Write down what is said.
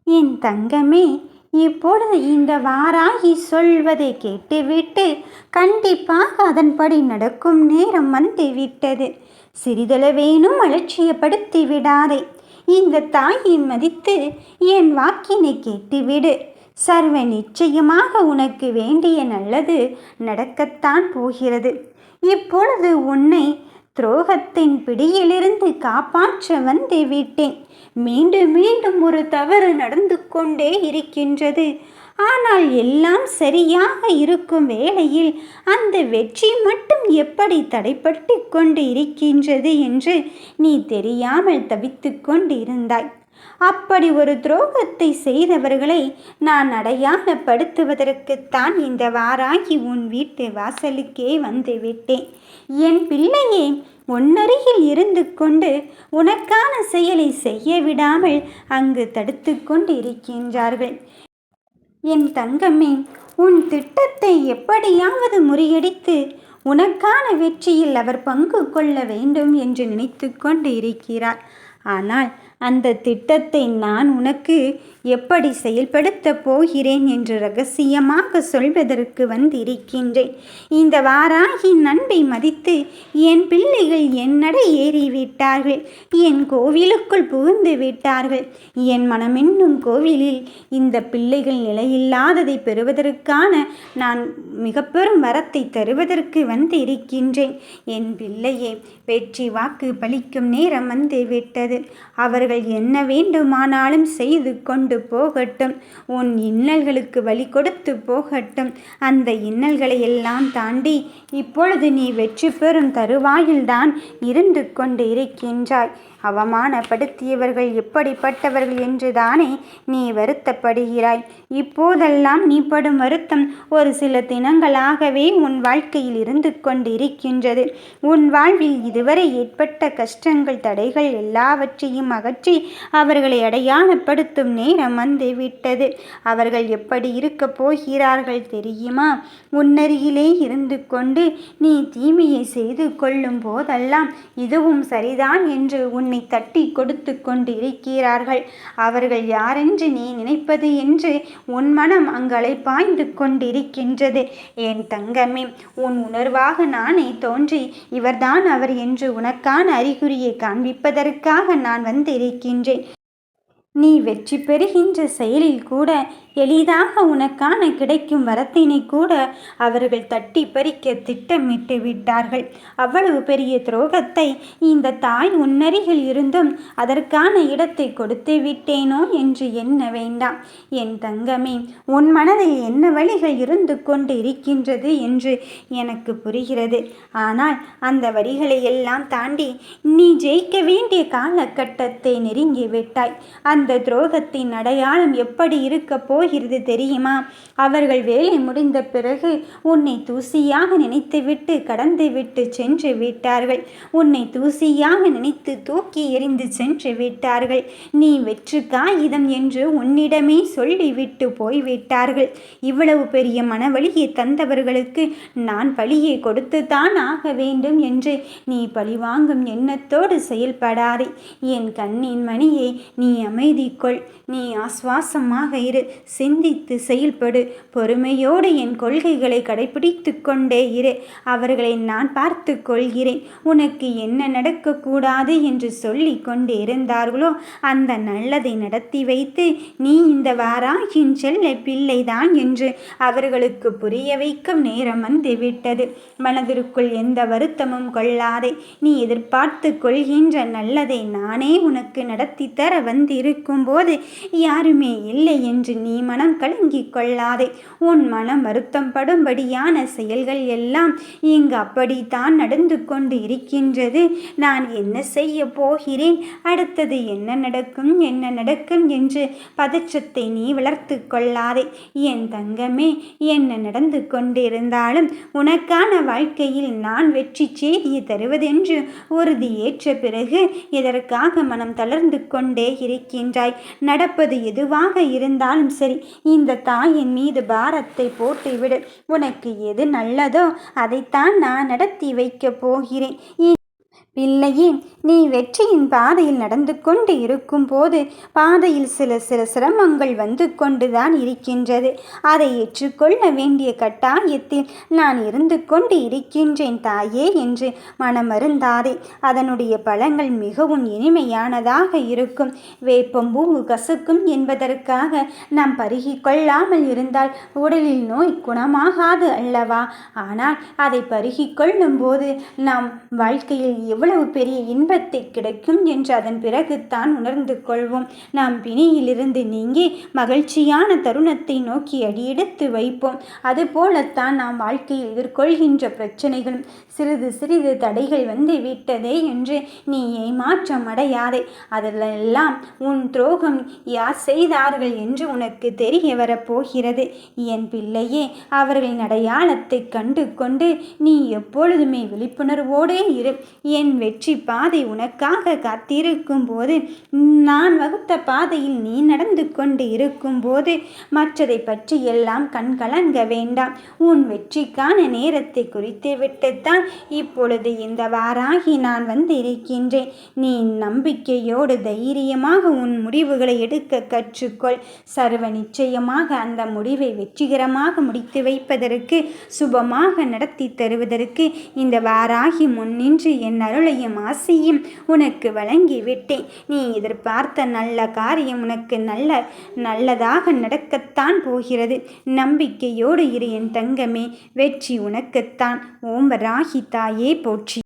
என் தங்கமே, இப்பொழுது இந்த வாராகி சொல்வதை கேட்டுவிட்டு கண்டிப்பாக அதன்படி நடக்கும் நேரம் வந்துவிட்டது. சிறிதளவேனும் அலட்சியப்படுத்தி விடாதே. இந்த தாயை மதித்து என் வாக்கினை கேட்டுவிடு. சர்வ நிச்சயமாக உனக்கு வேண்டிய நல்லது நடக்கத்தான் போகிறது. இப்பொழுது உன்னை துரோகத்தின் பிடியிலிருந்து காப்பாற்ற வந்து விட்டேன். மீண்டும் மீண்டும் ஒரு தவறு நடந்து கொண்டே இருக்கின்றது. ஆனால் எல்லாம் சரியாக இருக்கும் வேளையில் அந்த வெற்றி மட்டும் எப்படி தடைப்பட்டு கொண்டு இருக்கின்றது என்று நீ தெரியாமல் தவித்து கொண்டு இருந்தாய். அப்படி ஒரு துரோகத்தை செய்தவர்களை நான் அடையாளப்படுத்துவதற்குத்தான் இந்த வாராகி உன் வீட்டு வாசலுக்கே வந்து விட்டேன். என் பிள்ளையே, உன்னருகில் இருந்து கொண்டு உனக்கான செயலை செய்ய விடாமல் அங்கு தடுத்து கொண்டு இருக்கின்றார்கள். என் தங்கமே, உன் திட்டத்தை எப்படியாவது முறியடித்து உனக்கான வெற்றியில் அவர் பங்கு கொள்ள வேண்டும் என்று நினைத்து கொண்டு இருக்கிறார். ஆனால் அந்த திட்டத்தை நான் உனக்கு எப்படி செயல்படுத்தப் போகிறேன் என்று ரகசியமாக சொல்வதற்கு வந்திருக்கின்றேன். இந்த வாராகி அன்பை மதித்து என் பிள்ளைகள் என்னடை ஏறிவிட்டார்கள். என் கோவிலுக்குள் புகுந்து விட்டார்கள். என் மனமென்னும் கோவிலில் இந்த பிள்ளைகள் நிலையில்லாததை பெறுவதற்கான நான் மிக பெரும் வரத்தை தருவதற்கு வந்து இருக்கின்றேன். என் பிள்ளையே, வெற்றி வாக்கு பலிக்கும் நேரம் வந்து விட்டது. அவர்கள் என்ன வேண்டுமானாலும் செய்து கொண்டு போகட்டும். உன் இன்னல்களுக்கு வழி கொடுத்து போகட்டும். அந்த இன்னல்களை எல்லாம் தாண்டி இப்பொழுது நீ வெற்றி பெறும் தருவாயில்தான் இருந்து கொண்டு இருக்கின்றாய். அவமானப்படுத்தியவர்கள் எப்படிப்பட்டவர்கள் என்றுதானே நீ வருத்தப்படுகிறாய். இப்போதெல்லாம் நீ படும் வருத்தம் ஒரு சில தினங்களாகவே உன் வாழ்க்கையில் இருந்து கொண்டு இருக்கின்றது. உன் வாழ்வில் இதுவரை ஏற்பட்ட கஷ்டங்கள், தடைகள் எல்லாவற்றையும் அகற்றி அவர்களை அடையாளப்படுத்தும் நேரம் வந்து விட்டது. அவர்கள் எப்படி இருக்கப் போகிறார்கள் தெரியுமா? உன்னருகிலே இருந்து கொண்டு நீ தீமையை செய்து கொள்ளும் போதெல்லாம் இதுவும் சரிதான் என்று உன்னை தட்டி கொடுத்து கொண்டு இருக்கிறார்கள். அவர்கள் யாரென்று நீ நினைப்பது என்று உன் மனம் அங்களை பாய்ந்து கொண்டிருக்கின்றது. என் தங்கமே, உன் உணர்வாக நானே தோன்றி இவர்தான் அவர் என்று உனக்கான அறிகுறியை காண்பிப்பதற்காக நான் வந்திருக்கின்றேன். நீ வெற்றி பெறுகின்ற செயலில் கூட எளிதாக உனக்கான கிடைக்கும் வரத்தினை கூட அவர்கள் தட்டி பறிக்க திட்டமிட்டு விட்டார்கள். அவ்வளவு பெரிய துரோகத்தை இந்த தாய் உன்னருகில் இருந்தும் அதற்கான இடத்தை கொடுத்து விட்டேனோ என்று எண்ண வேண்டாம். என் தங்கமே, உன் மனதில் என்ன வழிகள் இருந்து கொண்டு இருக்கின்றது என்று எனக்கு புரிகிறது. ஆனால் அந்த வரிகளை எல்லாம் தாண்டி நீ ஜெயிக்க வேண்டிய காலகட்டத்தை நெருங்கிவிட்டாய். அந்த துரோகத்தின் அடையாளம் எப்படி இருக்க போகிறது தெரியுமா? அவர்கள் வேலை முடிந்த பிறகு உன்னை தூசியாக நினைத்துவிட்டு கடந்துவிட்டு சென்று விட்டார்கள். உன்னை தூசியாக நினைத்து தூக்கி எறிந்து சென்று விட்டார்கள். நீ வெற்று காகிதம் என்று உன்னிடமே சொல்லிவிட்டு போய்விட்டார்கள். இவ்வளவு பெரிய மனவலியை தந்தவர்களுக்கு நான் பழியை கொடுத்துதான் ஆக வேண்டும் என்று நீ பழிவாங்கும் எண்ணத்தோடு செயல்படாதே. என் கண்ணின் மணியை நீ அமைதி கொள். நீ ஆஸ்வாசமாக இரு. சிந்தித்து செயல்படு. பொறுமையோடு என் கொள்கைகளை கடைபிடித்து கொண்டே இரு. அவர்களை நான் பார்த்து கொள்கிறேன். உனக்கு என்ன நடக்கக்கூடாது என்று சொல்லி கொண்டு இருந்தார்களோ அந்த நல்லதை நடத்தி வைத்து நீ இந்த வாராகியின் செல்ல பிள்ளைதான் என்று அவர்களுக்கு புரிய வைக்கும் நேரம் வந்துவிட்டது. மனதிற்குள் எந்த வருத்தமும் கொள்ளாதே. நீ எதிர்பார்த்து கொள்கின்ற நல்லதை நானே உனக்கு நடத்தி தர வந்திருக்கும் போது யாருமே இல்லை என்று நீ மனம் கலங்கிக் கொள்ளாதே. உன் மனம் வருத்தம் படும்படியான செயல்கள் எல்லாம் இங்கு அப்படித்தான் நடந்து கொண்டு இருக்கின்றது. நான் என்ன செய்ய போகிறேன், அடுத்தது என்ன நடக்கும் என்று பதற்றத்தை நீ வளர்த்து கொள்ளாதே. என் தங்கமே, என்ன நடந்து கொண்டிருந்தாலும் உனக்கான வாழ்க்கையில் நான் வெற்றி செய்தியை தருவதென்று உறுதி ஏற்ற பிறகு எதற்காக மனம் தளர்ந்து கொண்டே இருக்கின்றாய்? நடப்பது எதுவாக இருந்தாலும் சரி, இந்த தாயின் மீது பாரத்தை போட்டுவிடு. உனக்கு எது நல்லதோ அதைத்தான் நான் நடத்தி வைக்கப் போகிறேன். பிள்ளையே, நீ வெற்றியின் பாதையில் நடந்து கொண்டு இருக்கும்போது பாதையில் சில சில சிரமங்கள் வந்து கொண்டுதான் இருக்கின்றது. அதை ஏற்றுக்கொள்ள வேண்டிய கட்டாயத்தில் நான் இருந்து கொண்டு இருக்கின்றேன் தாயே என்று மனமருந்தாதே. அதனுடைய பழங்கள் மிகவும் இனிமையானதாக இருக்கும். வேப்பம்பூ கசக்கும் என்பதற்காக நாம் பருகி கொள்ளாமல் இருந்தால் உடலில் நோய் குணமாகாது அல்லவா? ஆனால் அதை பருகி கொள்ளும் போது நாம் வாழ்க்கையில் எவ்வளவு பெரிய இன்பத்தை கிடைக்கும் என்று அதன் பிறகுத்தான் உணர்ந்து கொள்வோம். நாம் பிணியிலிருந்து நீங்கி மகிழ்ச்சியான தருணத்தை நோக்கி அடியெடுத்து வைப்போம். அதுபோலத்தான் நாம் வாழ்க்கையில் எதிர்கொள்கின்ற பிரச்சனைகளும் சிறிது சிறிது தடைகள் வந்து விட்டதே என்று நீ ஏமாற்றம் அடையாதே. அதிலெல்லாம் உன் துரோகம் யார் செய்தார்கள் என்று உனக்கு தெரிய வரப்போகிறது. என் பிள்ளையே, அவர்களின் அடையாளத்தை கண்டு கொண்டு நீ எப்பொழுதுமே விழிப்புணர்வோடே இரு. என் வெற்றி பாதை உனக்காக காத்திருக்கும் போது, நான் வகுத்த பாதையில் நீ நடந்து கொண்டு இருக்கும் போது மற்றதை பற்றி எல்லாம் கண் கலங்க வேண்டாம். உன் வெற்றிக்கான நேரத்தை குறித்து விட்டுத்தான் இப்பொழுது இந்த வாராகி நான் வந்து இருக்கின்றேன். நீ நம்பிக்கையோடு தைரியமாக உன் முடிவுகளை எடுக்க கற்றுக்கொள். சர்வ நிச்சயமாக அந்த முடிவை வெற்றிகரமாக முடித்து வைப்பதற்கு, சுபமாக நடத்தி தருவதற்கு இந்த வாராகி முன்னின்று என் அருளையும் ஆசையும் உனக்கு வழங்கிவிட்டேன். நீ எதிர்பார்த்த நல்ல காரியம் உனக்கு நல்லதாக நடக்கத்தான் போகிறது. நம்பிக்கையோடு இரு என் தங்கமே. வெற்றி உனக்குத்தான். ஓம் வராகி தாயே போற்றி.